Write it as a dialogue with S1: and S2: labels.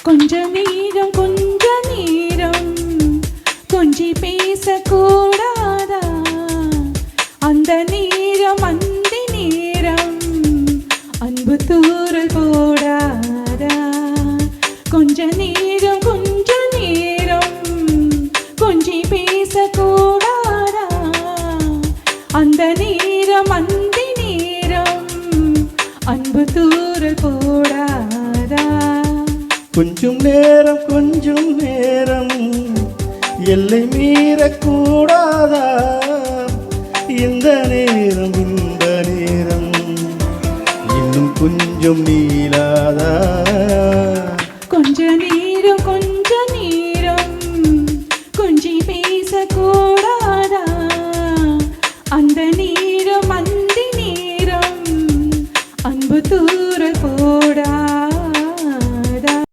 S1: கொஞ்ச நேரம் கொஞ்சி பேசக்கூடாதா? அந்த நேரம் அன்பு தூரல் போடாதா? கொஞ்ச நேரம் கொஞ்சி பேசக்கூடாதா? அந்த நேரம் அன்பு தூரல் போடாதா?
S2: கொஞ்சம் நேரம் எல்லை மீறக்கூடாதா? இந்த நேரம் இன்னும் கொஞ்சம் நீளாதா?